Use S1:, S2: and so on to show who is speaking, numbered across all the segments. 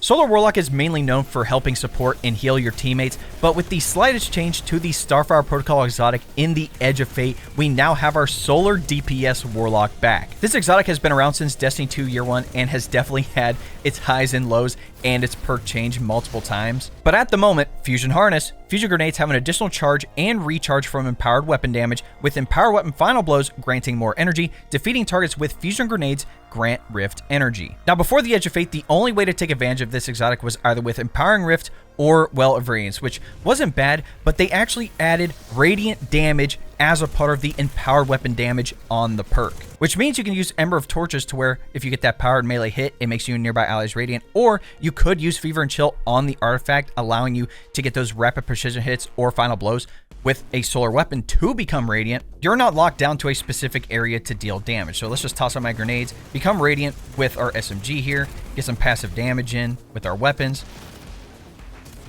S1: Solar Warlock is mainly known for helping support and heal your teammates, but with the slightest change to the Starfire Protocol Exotic in the Edge of Fate, we now have our Solar DPS Warlock back. This exotic has been around since Destiny 2 Year 1 and has definitely had its highs and lows and its perk change multiple times. But at the moment, Fusion Harness, Fusion Grenades have an additional charge and recharge from Empowered Weapon damage, with Empowered Weapon Final Blows granting more energy. Defeating targets with Fusion Grenades grant Rift energy. Now, before the Edge of Fate, the only way to take advantage of this exotic was either with Empowering Rift or Well of Radiance, which wasn't bad, but they actually added Radiant damage as a part of the Empowered Weapon damage on the perk, which means you can use Ember of Torches to where if you get that powered melee hit, it makes you and nearby allies radiant, or you could use Fever and Chill on the artifact, allowing you to get those rapid precision hits or final blows with a solar weapon to become radiant. You're not locked down to a specific area to deal damage. So let's just toss out my grenades, become radiant with our SMG here, get some passive damage in with our weapons.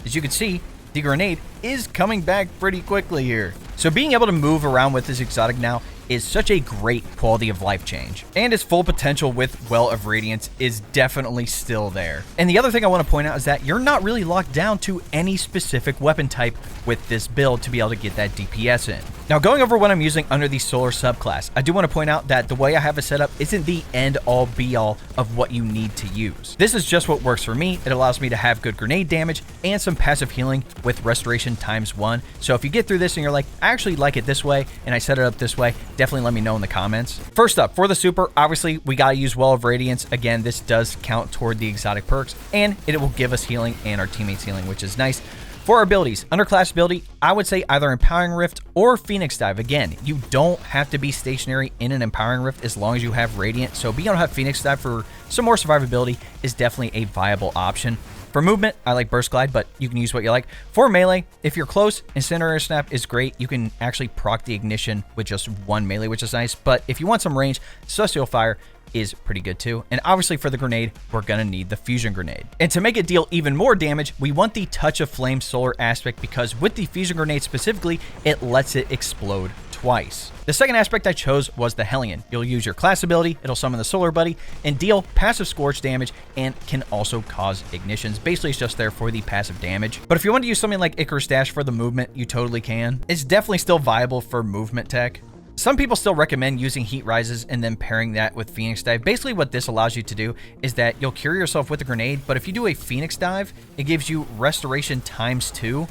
S1: As you can see, the grenade is coming back pretty quickly here. So being able to move around with this exotic now is such a great quality of life change, and its full potential with Well of Radiance is definitely still there. And the other thing I want to point out is that you're not really locked down to any specific weapon type with this build to be able to get that DPS in. Now, going over what I'm using under the Solar subclass, I do want to point out that the way I have it set up isn't the end-all be-all of what you need to use. This is just what works for me. It allows me to have good grenade damage and some passive healing with Restoration ×1. So if you get through this and you're like, I actually like it this way, and I set it up this way, definitely let me know in the comments. First up, for the super, obviously, we gotta use Well of Radiance. Again, this does count toward the exotic perks, and it will give us healing and our teammates healing, which is nice. For our abilities, underclass ability, I would say either Empowering Rift or Phoenix Dive. Again, you don't have to be stationary in an Empowering Rift as long as you have Radiant, so being able to have Phoenix Dive for some more survivability is definitely a viable option. For movement, I like Burst Glide, but you can use what you like. For melee, if you're close, Incinerator Snap is great. You can actually proc the ignition with just one melee, which is nice. But if you want some range, Celestial Fire is pretty good too. And obviously for the grenade, we're gonna need the Fusion Grenade. And to make it deal even more damage, we want the Touch of Flame Solar aspect, because with the Fusion Grenade specifically, it lets it explode twice. The second aspect I chose was the Hellion. You'll use your class ability, it'll summon the Solar Buddy, and deal passive Scorch damage, and can also cause ignitions. Basically, it's just there for the passive damage. But if you want to use something like Icarus Dash for the movement, you totally can. It's definitely still viable for movement tech. Some people still recommend using Heat Rises and then pairing that with Phoenix Dive. Basically, what this allows you to do is that you'll cure yourself with a grenade, but if you do a Phoenix Dive, it gives you Restoration ×2.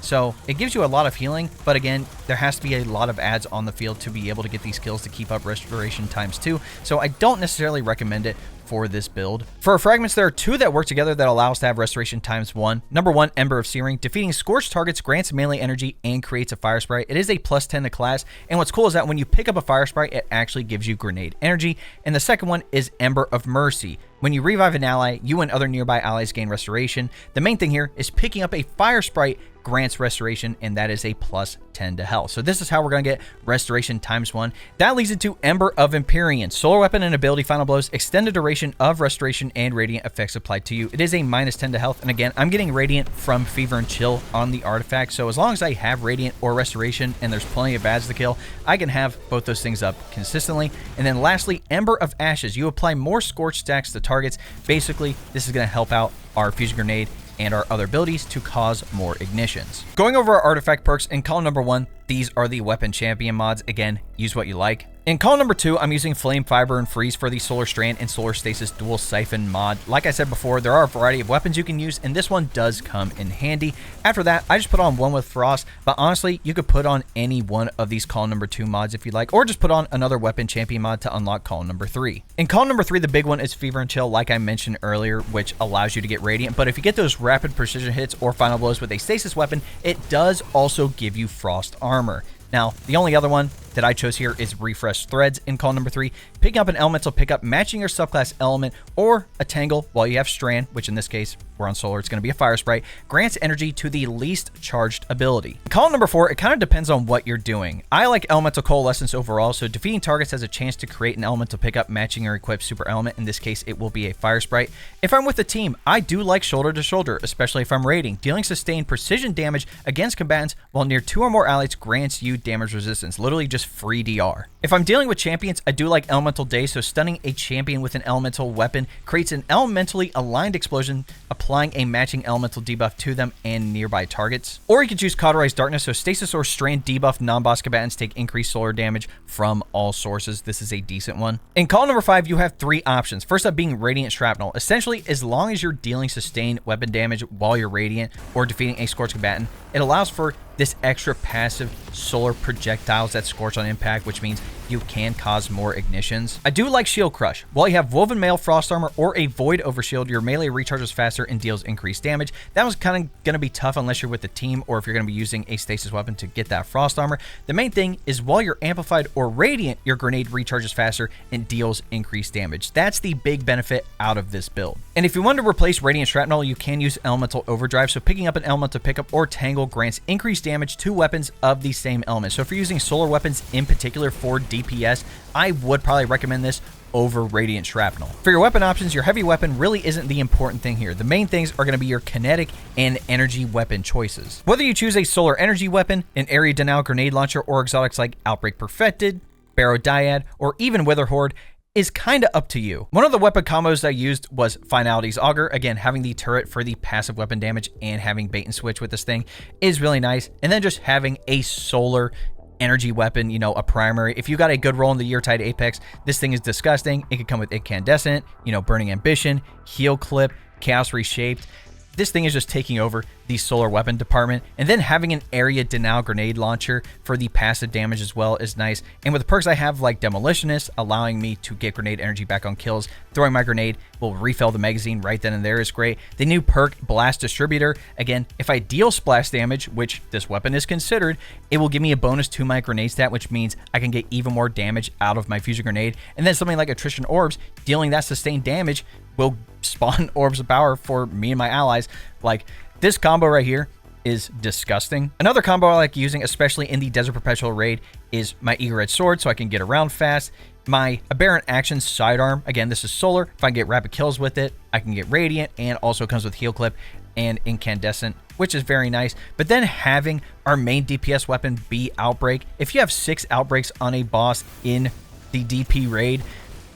S1: So it gives you a lot of healing, but again, there has to be a lot of ads on the field to be able to get these kills to keep up Restoration ×2. So I don't necessarily recommend it for this build. For our fragments, there are two that work together that allow us to have Restoration ×1. Number one, Ember of Searing. Defeating scorched targets grants melee energy and creates a fire sprite. It is a +10 to class, and what's cool is that when you pick up a fire sprite, it actually gives you grenade energy. And the second one is Ember of Mercy. When you revive an ally, you and other nearby allies gain restoration. The main thing here is picking up a fire sprite grants restoration, and that is a +10 to health. So this is how we're going to get Restoration ×1. That leads into Ember of Empyrean. Solar weapon and ability final blows extend the duration of restoration and radiant effects applied to you. It is a -10 to health, and again, I'm getting radiant from Fever and Chill on the artifact, so as long as I have radiant or restoration and there's plenty of ads to kill, I can have both those things up consistently. And then lastly, Ember of Ashes. You apply more scorch stacks to targets. Basically, this is going to help out our Fusion Grenade and our other abilities to cause more ignitions. Going over our artifact perks, in column number 1, these are the weapon champion mods. Again, use what you like. In column number 2, I'm using Flame, Fiber, and Freeze for the Solar Strand and Solar Stasis Dual Siphon mod. Like I said before, there are a variety of weapons you can use, and this one does come in handy. After that, I just put on one with Frost, but honestly, you could put on any one of these column number 2 mods if you'd like, or just put on another weapon champion mod to unlock column number 3. In column number 3, the big one is Fever and Chill, like I mentioned earlier, which allows you to get radiant, but if you get those rapid precision hits or final blows with a stasis weapon, it does also give you Frost armor. Now, the only other one that I chose here is Refresh Threads in column number 3. Picking up an elemental pickup matching your subclass element, or a tangle while you have Strand, which in this case, we're on Solar, it's going to be a Fire Sprite, grants energy to the least charged ability. In column number 4, it kind of depends on what you're doing. I like Elemental Coalescence overall, so defeating targets has a chance to create an elemental pickup matching your equipped super element. In this case, it will be a Fire Sprite. If I'm with a team, I do like Shoulder to Shoulder, especially if I'm raiding. Dealing sustained precision damage against combatants while near 2 or more allies grants you damage resistance. Literally just is free DR. If I'm dealing with champions, I do like Elemental Daze, so stunning a champion with an elemental weapon creates an elementally aligned explosion, applying a matching elemental debuff to them and nearby targets. Or you can choose Cauterized Darkness, so stasis or strand debuff non-boss combatants take increased solar damage from all sources. This is a decent one. In call number 5, you have 3 options. First up being Radiant Shrapnel. Essentially, as long as you're dealing sustained weapon damage while you're Radiant or defeating a Scorched combatant, it allows for this extra passive solar projectiles that scorch on impact, which means you can cause more ignitions. I do like Shield Crush. While you have Woven Mail Frost Armor or a Void Overshield, your melee recharges faster and deals increased damage. That was kind of going to be tough unless you're with the team or if you're going to be using a stasis weapon to get that Frost Armor. The main thing is while you're Amplified or Radiant, your grenade recharges faster and deals increased damage. That's the big benefit out of this build. And if you want to replace Radiant Shrapnel, you can use Elemental Overdrive. So picking up an Elemental Pickup or Tangle grants increased damage to weapons of the same element. So if you're using solar weapons in particular for DPS, I would probably recommend this over Radiant Shrapnel. For your weapon options, your heavy weapon really isn't the important thing here. The main things are going to be your kinetic and energy weapon choices. Whether you choose a solar energy weapon, an area denial grenade launcher, or exotics like Outbreak Perfected, Barrow Dyad, or even Wither Horde is kind of up to you. One of the weapon combos I used was Finality's Augur. Again, having the turret for the passive weapon damage and having bait and switch with this thing is really nice. And then just having a solar energy weapon, you know, a primary. If you got a good roll in the Yeartide Apex, this thing is disgusting. It could come with Incandescent, you know, Burning Ambition, Heal Clip, Chaos Reshaped. This thing is just taking over the solar weapon department, and then having an area denial grenade launcher for the passive damage as well is nice. And with the perks I have like Demolitionist, allowing me to get grenade energy back on kills, throwing my grenade will refill the magazine right then and there is great. The new perk Blast Distributor, again, if I deal splash damage, which this weapon is considered, it will give me a bonus to my grenade stat, which means I can get even more damage out of my fusion grenade. And then something like Attrition Orbs, dealing that sustained damage will spawn orbs of power for me and my allies. Like, this combo right here is disgusting. Another combo I like using, especially in the Desert Perpetual raid, is my Eager Edge Sword, so I can get around fast. My Aberrant Action Sidearm, again, this is solar. If I can get rapid kills with it, I can get Radiant, and also comes with Heal Clip and Incandescent, which is very nice. But then having our main DPS weapon be Outbreak. If you have 6 Outbreaks on a boss in the DP raid,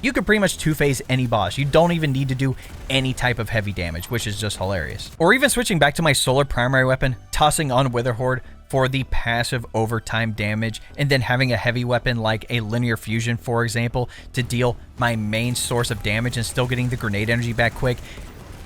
S1: you can pretty much two-phase any boss. You don't even need to do any type of heavy damage, which is just hilarious. Or even switching back to my solar primary weapon, tossing on Wither Horde for the passive overtime damage, and then having a heavy weapon like a Linear Fusion, for example, to deal my main source of damage and still getting the grenade energy back quick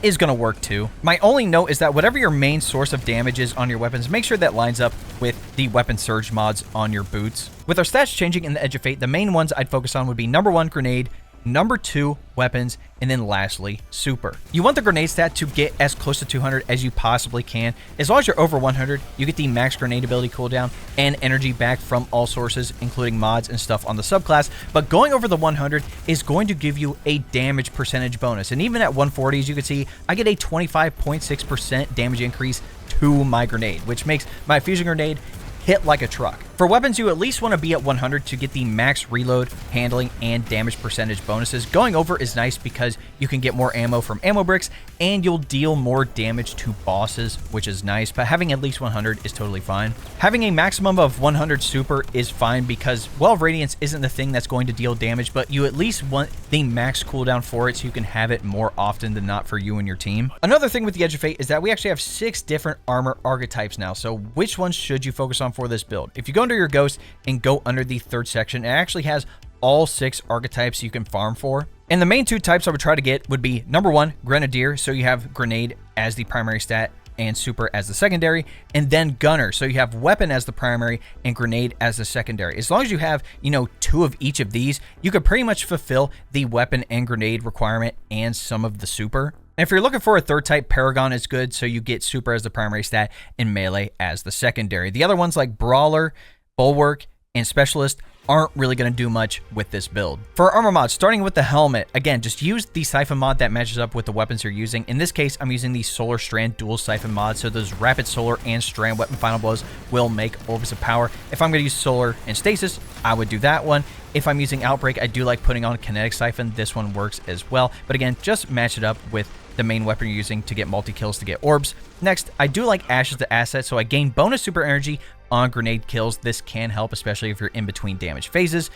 S1: is going to work too. My only note is that whatever your main source of damage is on your weapons, make sure that lines up with the weapon surge mods on your boots. With our stats changing in the Edge of Fate, the main ones I'd focus on would be number 1, grenade, number 2, weapons, and then lastly, super. You want the grenade stat to get as close to 200 as you possibly can. As long as you're over 100, you get the max grenade ability cooldown and energy back from all sources, including mods and stuff on the subclass. But going over the 100 is going to give you a damage percentage bonus. And even at 140, as you can see, I get a 25.6% damage increase to my grenade, which makes my fusion grenade hit like a truck. For weapons, you at least want to be at 100 to get the max reload, handling, and damage percentage bonuses. Going over is nice because you can get more ammo from ammo bricks, and you'll deal more damage to bosses, which is nice, but having at least 100 is totally fine. Having a maximum of 100 super is fine because, well, Radiance isn't the thing that's going to deal damage, but you at least want the max cooldown for it so you can have it more often than not for you and your team. Another thing with the Edge of Fate is that we actually have 6 different armor archetypes now, so which ones should you focus on for this build? If you go under your ghost and go under the 3rd section, it actually has all 6 archetypes you can farm for. And the main 2 types I would try to get would be number 1, Grenadier, so you have grenade as the primary stat and super as the secondary, and then Gunner, so you have weapon as the primary and grenade as the secondary. As long as you have, you know, 2 of each of these, you could pretty much fulfill the weapon and grenade requirement and some of the super. And if you're looking for a 3rd type, Paragon is good, so you get super as the primary stat and melee as the secondary. The other ones like Brawler, Bulwark, and Specialist aren't really going to do much with this build. For armor mods, starting with the helmet, again, just use the Siphon mod that matches up with the weapons you're using. In this case, I'm using the Solar Strand Dual Siphon mod, so those Rapid Solar and Strand Weapon Final Blows will make Orbs of Power. If I'm going to use Solar and Stasis, I would do that one. If I'm using Outbreak, I do like putting on Kinetic Siphon. This one works as well. But again, just match it up with the main weapon you're using to get multi-kills to get orbs. Next, I do like Ash as the asset, so I gain bonus super energy on grenade kills. This can help, especially if you're in between damage phases.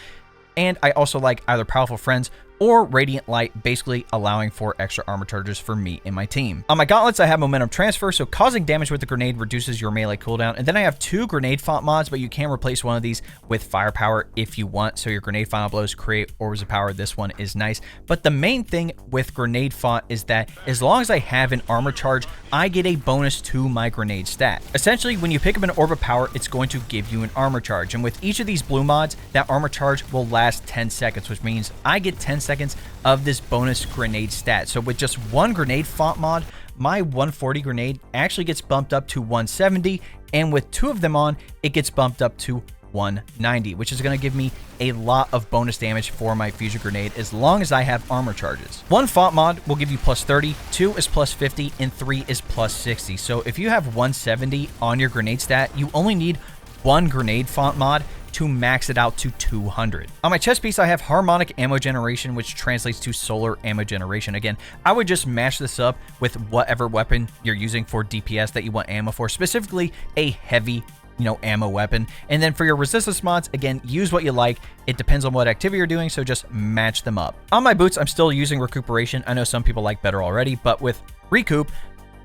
S1: And I also like either Powerful Friends or Radiant Light, basically allowing for extra armor charges for me and my team. On my gauntlets, I have Momentum Transfer, so causing damage with the grenade reduces your melee cooldown. And then I have 2 grenade font mods, but you can replace one of these with Firepower if you want. So your grenade final blows create orbs of power. This one is nice. But the main thing with grenade font is that as long as I have an armor charge, I get a bonus to my grenade stat. Essentially, when you pick up an orb of power, it's going to give you an armor charge. And with each of these blue mods, that armor charge will last 10 seconds, which means I get 10 seconds of this bonus grenade stat. So with just one grenade font mod, my 140 grenade actually gets bumped up to 170, and with 2 of them on, it gets bumped up to 190, which is going to give me a lot of bonus damage for my fusion grenade as long as I have armor charges. 1 font mod will give you plus 30, 2 is plus 50, and 3 is plus 60. So if you have 170 on your grenade stat, you only need 1 grenade font mod to max it out to 200. On my chest piece, I have Harmonic Ammo Generation, which translates to Solar Ammo Generation. Again, I would just mash this up with whatever weapon you're using for DPS that you want ammo for, specifically a heavy ammo weapon. And then for your resistance mods, again, use what you like. It depends on what activity you're doing, so just match them up. On my boots, I'm still using Recuperation. I know some people like better already, but with Recoup,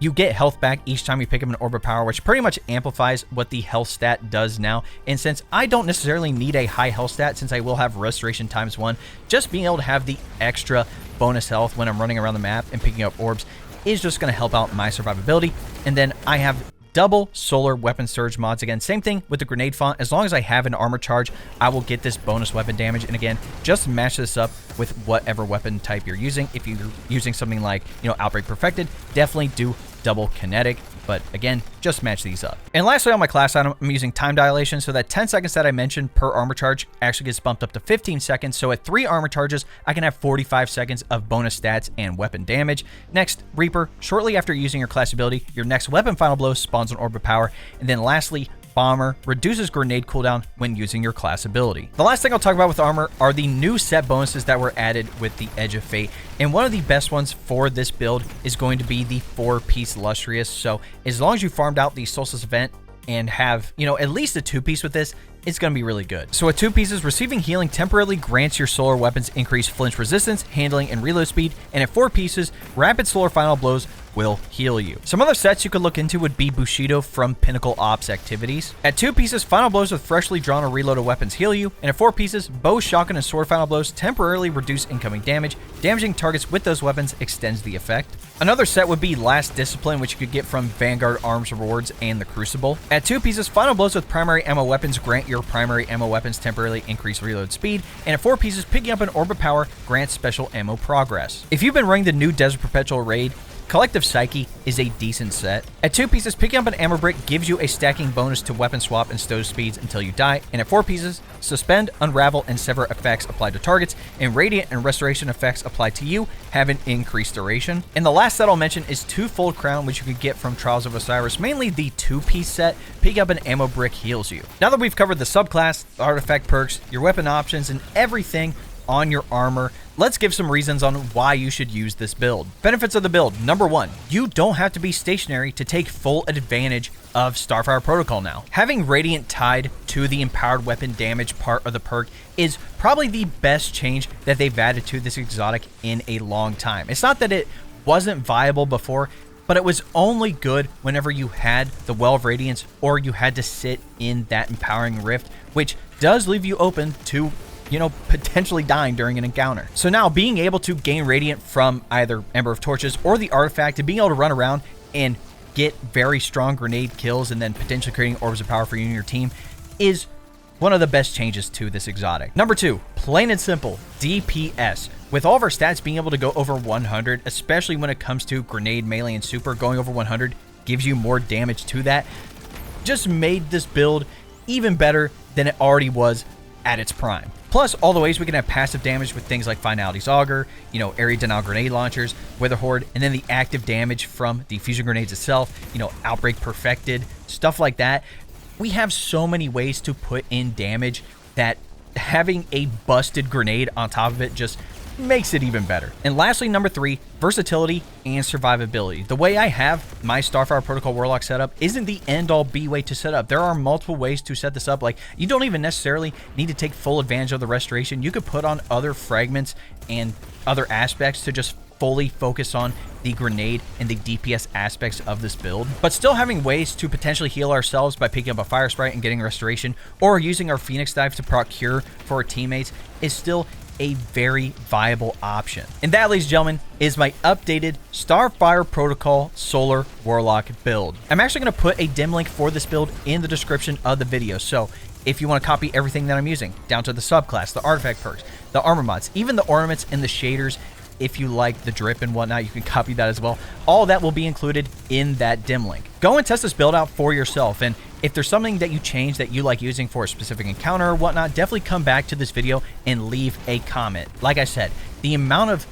S1: you get health back each time you pick up an orb of power, which pretty much amplifies what the health stat does now. And since I don't necessarily need a high health stat, since I will have restoration ×1, just being able to have the extra bonus health when I'm running around the map and picking up orbs is just going to help out my survivability. And then I have double solar weapon surge mods. Again, same thing with the grenade font. As long as I have an armor charge, I will get this bonus weapon damage. And again, just match this up with whatever weapon type you're using. If you're using something like, Outbreak Perfected, definitely do double kinetic. But again, just match these up. And lastly, on my class item, I'm using Time Dilation, so that 10 seconds that I mentioned per armor charge actually gets bumped up to 15 seconds. So at 3 armor charges, I can have 45 seconds of bonus stats and weapon damage. Next, Reaper. Shortly after using your class ability, your next weapon final blow spawns an orb of power. And then lastly, Bomber reduces grenade cooldown when using your class ability. The last thing I'll talk about with armor are the new set bonuses that were added with the Edge of Fate. And one of the best ones for this build is going to be the 4-piece Lustrious. So as long as you farmed out the Solstice event and have, at least a 2-piece with this, it's going to be really good. So with 2 pieces, receiving healing temporarily grants your solar weapons increased flinch resistance, handling, and reload speed. And at 4 pieces, rapid solar final blows will heal you. Some other sets you could look into would be Bushido from Pinnacle Ops activities. At 2 pieces, final blows with freshly drawn or reloaded weapons heal you. And at 4 pieces, bow, shotgun, and sword final blows temporarily reduce incoming damage. Damaging targets with those weapons extends the effect. Another set would be Last Discipline, which you could get from Vanguard Arms Rewards and the Crucible. At 2 pieces, final blows with primary ammo weapons grant your primary ammo weapons temporarily increase reload speed. And at 4 pieces, picking up an orb of power grants special ammo progress. If you've been running the new Desert Perpetual raid, Collective Psyche is a decent set. At 2 pieces, picking up an ammo brick gives you a stacking bonus to weapon swap and stow speeds until you die. And at 4 pieces, Suspend, Unravel, and Sever effects apply to targets, and Radiant and Restoration effects apply to you have an increased duration. And the last set I'll mention is Twofold Crown, which you can get from Trials of Osiris, mainly the 2-piece set. Picking up an ammo brick heals you. Now that we've covered the subclass, the artifact perks, your weapon options, and everything on your armor, let's give some reasons on why you should use this build. Benefits of the build. Number 1, you don't have to be stationary to take full advantage of Starfire Protocol now. Having Radiant tied to the empowered weapon damage part of the perk is probably the best change that they've added to this exotic in a long time. It's not that it wasn't viable before, but it was only good whenever you had the Well of Radiance or you had to sit in that empowering rift, which does leave you open to potentially dying during an encounter. So now being able to gain Radiant from either Ember of Torches or the artifact and being able to run around and get very strong grenade kills and then potentially creating orbs of power for you and your team is one of the best changes to this exotic. Number 2, plain and simple, DPS. With all of our stats being able to go over 100, especially when it comes to grenade, melee, and super, going over 100 gives you more damage to that. Just made this build even better than it already was at its prime. Plus, all the ways we can have passive damage with things like Finality's Augur, area denial grenade launchers, Wither Horde, and then the active damage from the fusion grenades itself, Outbreak Perfected, stuff like that. We have so many ways to put in damage that having a busted grenade on top of it just makes it even better. And lastly, number 3, versatility and survivability. The way I have my Starfire Protocol Warlock set up isn't the end-all be way to set up. There are multiple ways to set this up. Like, you don't even necessarily need to take full advantage of the restoration. You could put on other fragments and other aspects to just fully focus on the grenade and the DPS aspects of this build, but still having ways to potentially heal ourselves by picking up a fire sprite and getting restoration, or using our Phoenix Dive to proc cure for our teammates is still a very viable option. And that, ladies and gentlemen, is my updated Starfire Protocol Solar Warlock build. I'm actually going to put a dim link for this build in the description of the video, so if you want to copy everything that I'm using, down to the subclass, the artifact perks, the armor mods, even the ornaments and the shaders, if you like the drip and whatnot, you can copy that as well. All that will be included in that dim link. Go and test this build out for yourself, and if there's something that you change that you like using for a specific encounter or whatnot, definitely come back to this video and leave a comment. Like I said, the amount of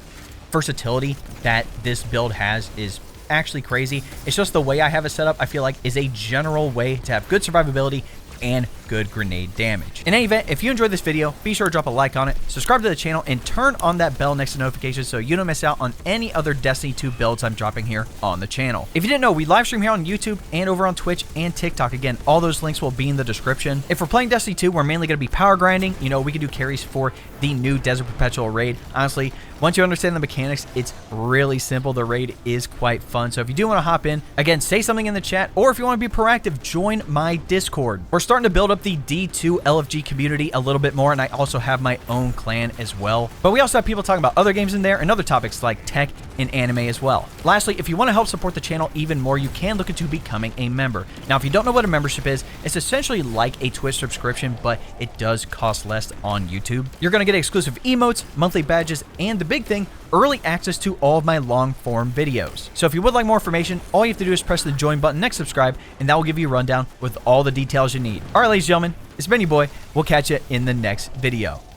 S1: versatility that this build has is actually crazy. It's just the way I have it set up, I feel like, is a general way to have good survivability and good grenade damage. In any event, if you enjoyed this video, be sure to drop a like on it, subscribe to the channel, and turn on that bell next to notifications so you don't miss out on any other Destiny 2 builds I'm dropping here on the channel. If you didn't know, we live stream here on YouTube and over on Twitch and TikTok. Again, all those links will be in the description. If we're playing Destiny 2, we're mainly going to be power grinding. You know, we can do carries for the new Desert Perpetual raid. Honestly, once you understand the mechanics, it's really simple. The raid is quite fun. So if you do want to hop in, again, say something in the chat, or if you want to be proactive, join my Discord. We're starting to build up the D2 LFG community a little bit more, and I also have my own clan as well. But we also have people talking about other games in there and other topics like tech and anime as well. Lastly, if you want to help support the channel even more, you can look into becoming a member. Now, if you don't know what a membership is, it's essentially like a Twitch subscription, but it does cost less on YouTube. You're going to get exclusive emotes, monthly badges, and the big thing, early access to all of my long form videos. So if you would like more information, all you have to do is press the join button next subscribe, and that will give you a rundown with all the details you need. All right, ladies and gentlemen, it's been your boy. We'll catch you in the next video.